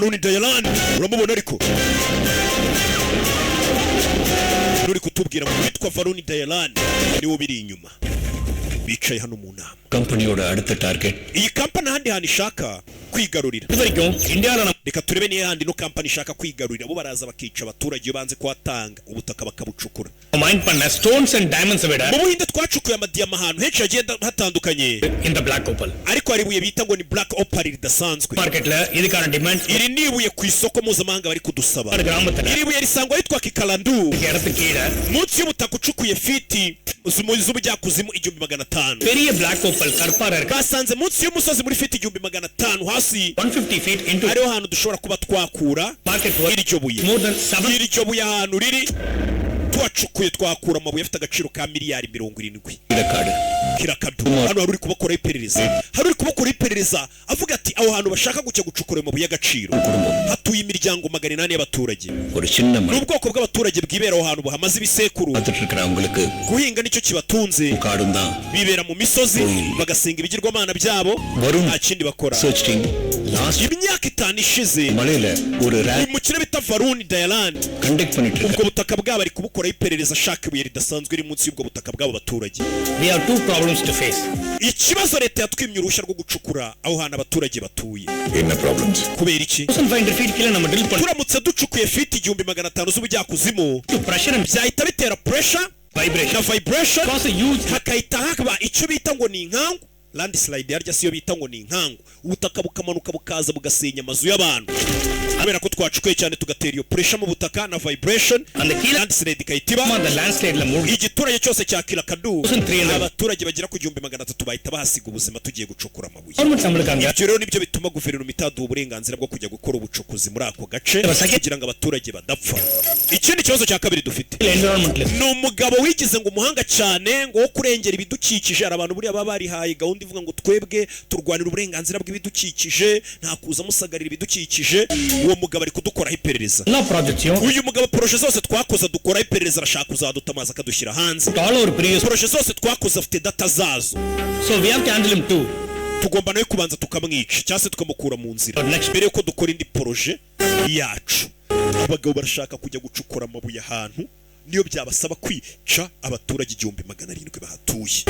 Faruni Dayalan uramubona ariko uri kutubwira ngo witwa Faruni Dayalan niwo biri inyuma bicaye hano mu nama. Company yoda அடுத்த target iyi company handi handi ishaka kwigarurira India reka turebe niye handi no company ishaka kwigarurira bo baraza bakica abaturage banze kwatanga ubutaka bakabucukura mine panna stones and diamonds aveda mu Buhinde twacukuye amadiyama ahantu henshi agenda hatandukanye in the black opal ariko ari buye bita ngo ni black opal ridasanzwe market la idikana demand iri nibuye ku isoko mpuzamahanga bari kudusaba iri buye risangwa yitwa Kikalandu munsi y'ubutaka ucukuye fiti z'ubujyakuzimu 1500 பெரிய black opal karpara basanze munsi y'umusozi muri fiti 1500 hasi 150 feet into ariho hantu dushobora kuba twakura market iryo buye more than 7 iryo buye ahantu riri twacukuye twakura amabuye afite agaciro ka miliyari 70 kirakadu hano hari uri kubakora iperereza avuga ati aho hantu bashaka gucukura amabuye y'agaciro hatuye imiryango 800 y'abaturage n'ubwoko bw'abaturage bwibera aho hantu bahamaze ibisekuru guhinga nicyo kibatunze bibera mu misozi bagasenga ibigirwamana byabo nta kindi bakora imyaka 5 ishize mu kirere bita Faruni Dayalan ubwo butaka bwabo ari kubukora iperereza ashaka ibuye ridasanzwe iri munsi y'ubwo butaka bw'abo baturage. We have two problems to face. Ikibazo leta yatwimye uruhushya rwo gucukura aho hana abaturage batuye. Ina problems. Kubera iki? Turamutse ducukuye fiti 1500 z'ubujyakuzimu. Byahita bitera pressure, vibration. Hakahita haba icyo bita ngo ni inkangu. Landslide yarya siyo bita ngo ni inkangu. Ubutaka bukamanuka bukaza bugasenya amazu y'abantu. Kubera ko twacukuye cyane tugatera iyo pressure mu butaka na vibration, landslide kayitiba. Igiturage cyose cya Kirakadu abaturage bagira ku 1300 bahita bahasiga ubuzima tugiye gucukura amabuye. Ibyo rero nibyo bituma guverinoma itaduha uburenganzira bwo kujya gukora ubucukuzi muri ako gace kugira ngo abaturage badapfa. Ikindi kibazo cya kabiri dufite ni umugabo wigize ngo umuhanga cyane ngo wo kurengera ibidukikije. Abantu buri aba barihaye gahunda ivuga ngo twebwe turwanira uburenganzira bw'ibidukikije nta kuza musagarira ibidukikije. Uwo mugabo ari kudukoraho iperereza. Uyu mugabo projet zose twakoze dukora iperereza arashaka kuzadutamaza akadushyira hanze. Projet zose twakoze afite data zazo. So we have to handle him too. Tugomba nawe kubanza tukamwica cyase tukamukura mu nzira mbere yuko dukora indi projet yacu. Abagabo barashaka kujya gucukura amabuye ahantu niyo byabasaba kwica abaturage 1700 bahatuye.